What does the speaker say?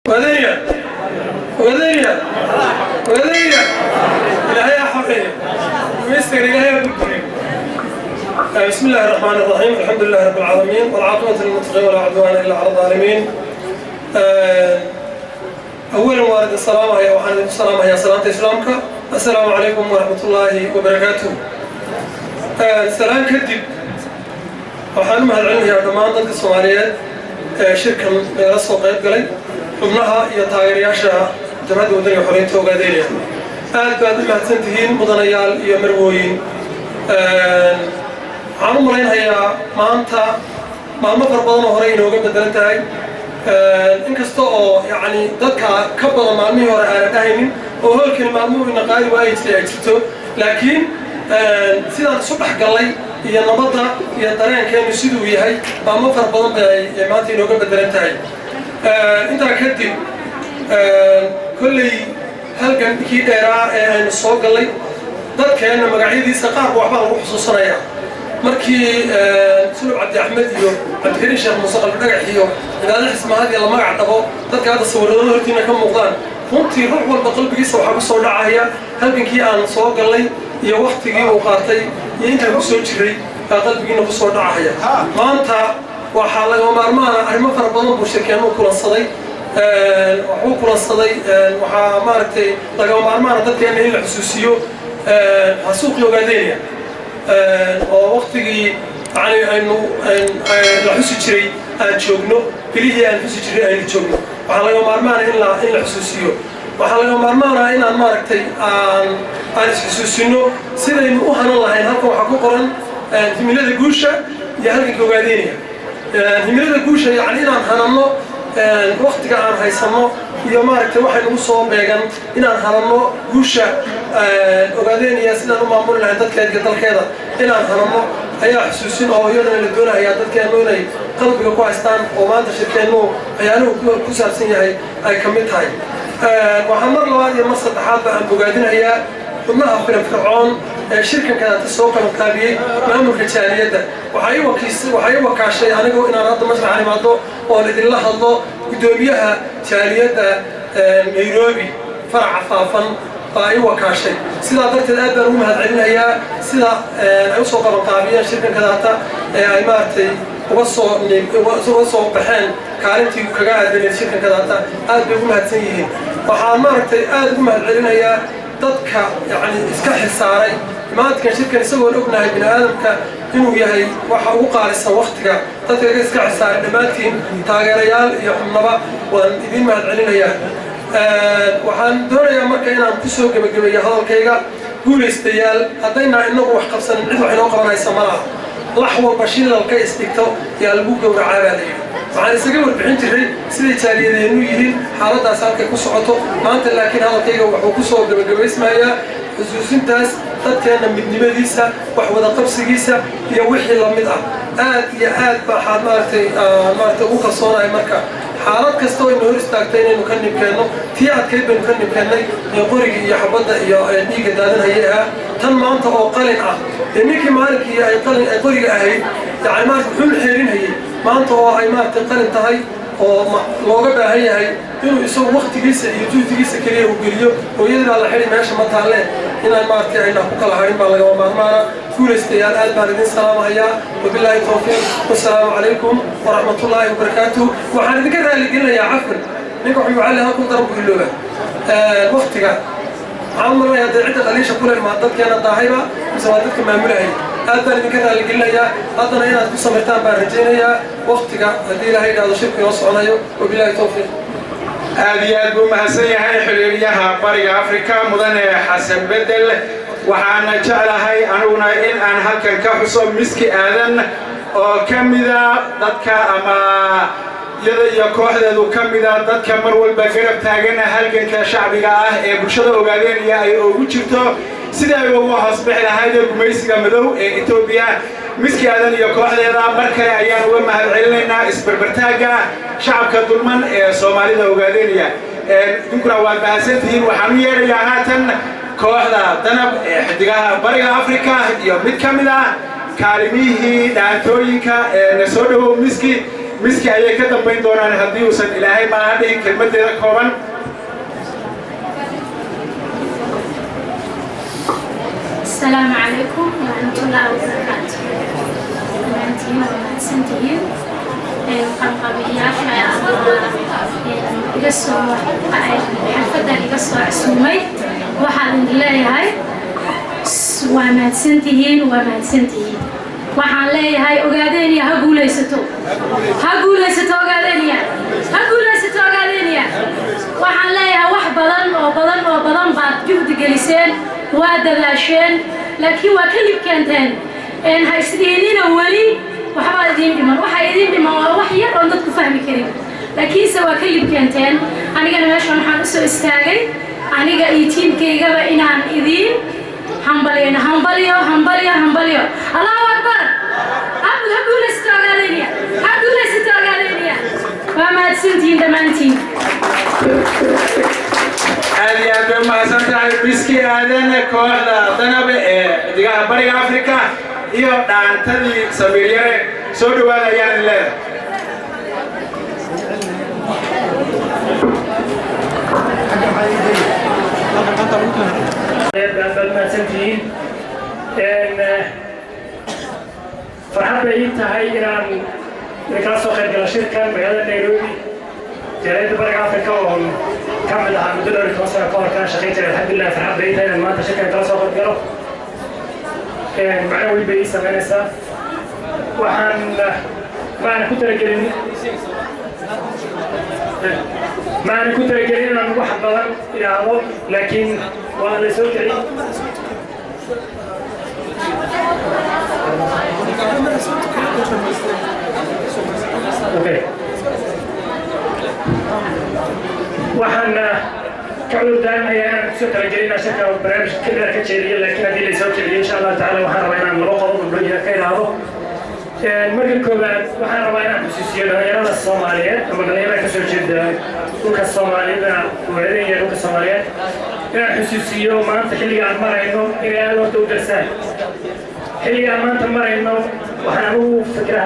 ودنيا ودنيا ودنيا إلهي حقيقي ويستر إلهي بالكريم. بسم الله الرحمن الرحيم. الحمد لله رب العالمين والعاقبة للمتقين ولا عدوان إلا على الظالمين. أولا وارد السلام عليكم وحنا السلام يا سلامة إسلامك. السلام عليكم ورحمة الله وبركاته. سلام كدب وحنا مهلعين يا جماعة ضد الصوماليات شركة رسول قيد قلي xubnaha iyo taageerayaasha jabhadda waddanka xoreynta Ogaadeniya aad baad u mahadsantihiin mudanayaal iyo marwooyin. waxaan u malaynayaa maanta maalmo fara badan oo hore inooga bedelan tahay inkasta oo yacni dadka ka badan maalmihii hore aanan dhahaynin oo hoolkani maalmuhu ina qaadi waayay ay jirto laakiin sidaan isu dhexgallay iyo nabadda iyo dareenkeenu siduu yahay maalmo fara badan bay maanta inooga bedelan tahay. intaa kadib kolley halkan kii dheeraa ee aynu soo gallay dadkeenna magacyadiisa qaarba waxbaa lagu xusuusanayaa markii sulub cabdi axmed iyo cabdikariin sheekh muuse qalbi dhagax iyo cibaado xismahad iyo la magac dhabo dadka hadda sawirradooda hortiina ka muuqdaan runtii ruux walba qalbigiisa waxaa ku soo dhacaya halgankii aan soo gallay iyo waktigii uu qaatay iyo intaan ku soo jiray baa qalbigiina ku soo dhacaya. maanta waxaa lagama maarmaana arrimo fara badan buu shirkeennu kulansaday wuxuu kulansaday waxaa maaragtay lagama maarmaana dadkeena in la xusuusiyo xasuuqii Ogaadeniya oo waqtigii yani aynu la xusi jiray aan joogno bilihii aan xusi jiray aynu joogno waxaa lagama maarmaana in la xusuusiyo waxaa lagama maarmaana inaan maaragtay aan isxusuusino sidaynu u hanan lahayn. halkan waxaa ku qoran himilada guusha iyo halganka Ogaadeniya. himilada guusha yani inaan hanano waqtiga aan haysano iyo maaragtay waxay nagu soo beegan inaan hanano guusha Ogaadeniya sidaan u maamuli lahayn dadkeeda iyo dalkeeda inaan hanano ayaa xusuusin oo iyadana la doonayaa dadkeennu inay qalbiga ku haystaan oo maanta shirkeennu waxyaaluhu ku saabsan yahay ay ka mid tahay. waxaan mar labaad iyo mar saddexaadba aan bogaadinayaa xubnaha firfircoon ee shirkankaata soo qabanqaabiyey maamulka jaaliyadda waxay u wakaashay anigu inaan hadda mashracan imaado oon idinla hadlo guddoomiyaha jaaliyadda Nairobi faraca faafan baa i wakaashay. sidaa darteed aad baan ugu mahadcelinayaa sida ay usoo qabanqaabiyeen shirkankadaata ee ay maaragtay uga soo baxeen kaalintii kaga aadaneed shirkankadaata aad bay ugu mahadsan yihiin. waxaan maaragtay aad ugu mahadcelinayaa dadka yani iska xilsaaray imaadkan shirkan isagoon ognahay bini aadamka inuu yahay waxa ugu qaalisan waqtiga dadka iska xilsaaray dhammaantiin taageerayaal iyo xubnaba waan idin mahadcelinayaa. waxaan doonayaa marka inaan kusoo gebagabeeyo hadalkayga guulaystayaal haddaynaa inagu wax qabsanin cid wax inoo qabanaysa ma laha. lax walba shilalka isdhigto yaa lagu gowracaa baa layidhi. waxaan isaga warbixin jiray siday jaaliyadeennu yihiin xaaladaas halkay ku socoto maanta laakiin hadalkayga wuxuu ku soo gebagabaysmayaa xusuusintaas dadkeenna midnimadiisa wax wada qabsigiisa iyo wixii la mid ah aad iyo aad baxaad maaragtay ugu kalsoonahay. marka xaalad kasta oo ina hor istaagtay inaynu ka nibkeenno tii adkayd baynu ka nibkeennay ee qorigii iyo xabadda iyo dhiigga daadanhayay ah tan maanta oo qalin ah ee ninkii maalinkii ay qoriga ahayd yani maarata muxuu la xeerinhayay maanta oo ay maaragtay qalin tahay oo looga baahan yahay inuu isagu waqtigiisa iyo juhdigiisa keliya uu geliyo oo iyadana la xidhi meesha ma taalle inaan maaragtay aynaa ku kala harin baa lagama maarmaana. guulaystayaal aad baan idin salaamahayaa wabilaahi tawfiiq wasalaamu calaykum waraxmatullaahi wabarakaatuh. waxaan idinka raaligelinayaa cafkan ninka wuxuu macalli halkuu darabku ilooba waqtiga waxaan marnaya dee cidda qaliisha ku leh maa dadkeena daahayba mise waa dadka maamulahaya aad baan idinka raaligelinayaa haddana inaad ku samirtaan baan rajaynayaa waqtiga haddii ilaahay idhaahdo shirku inoo soconayo wabilaahi tawfiiq. aad iyo aad buu mahadsan yahay xiriiryaha bariga afrika mudane xasan bedel. waxaana jeclahay aniguna in aan halkan ka xuso miski aadan oo ka mida dadka ama iyada iyo kooxdeedu ka mida dadka mar walba garab taagana halganka shacbiga ah ee bulshada Ogaadeniya ay ugu jirto sida ay ugu hoos bixi lahayd gumaysiga madow ee Itoobiya. miski aadan iyo kooxdeeda mar kale ayaan uga mahadcelinaynaa isbarbartaaga shacabka dulman ee Soomaalida Ogaadeniya. idinkuna waad mahadsantihiin. waxaan u yeerayaa haatan kooxda danab ee xidigaha bariga afrika iyo mid ka mid ah kaalimihii dhaantooyinka ee soo dhawow miski miski ayay ka dambayn doonaan haddii uusan ilaahay maaha dhihin kelmadeeda kooban. السلام عليكم ورحمة الله وبركاته. أنتي ومحسنتين قبيلات يقصوا حفظة يقصوا عسومي وحال الله هاي ومحسنتين وحال الله هاي أقاديني هقوليستو أقاديني وحال الله واحد بدن بعد جهد جلسين وادلاشين لكن وكلب كانتين إن هيسدينين أولي وحبا يدين دمان وحيدين دمان وحيا رندتك فهم كريم لكن سوا كلب كانتين أنا جانا ماشون حنسو استاجي أنا جا يتيم كي جابا إن عن إذين همبليو الله أكبر هقول استوغالينيا وما تسنتين دمانتين هذه أبو محسن بيسكي هذا كوهدا تنابي دقا بريق أفريقيا إيو دانتدي سميريا سودو وانا يعني الله فرحت بإيدها هاي إيران نكاسو خير قال شركة مجال نيروبي جريدة بريق أفريقيا كمل عن مدير التواصل القومي كان شقيت الحمد لله فرحت بإيدها لما أنت شركة التواصل القومي معنا وين بيسا منسا وحن معنا كنت رجالين أن واحد بدن إلى عمود لكن وأنا لسوت لي أوكي وحن كعلو دائما هي أنا كنت رجالين شركة برنامج كلنا كتير لكن هذه اللي سوت لي إن شاء الله تعالى وحن ربنا نلقى بالبلد كير هذا المرة الكوبات وحنا ربنا بسيسيون هنا الصومالية أما غنينا كسر جدا وك الصومالية وعلينا وك الصومالية يعني بسيسيون ما أنت حلي عن مرة إنه إلى أول تودرسان حلي عن ما أنت مرة إنه وحنا هو فكرة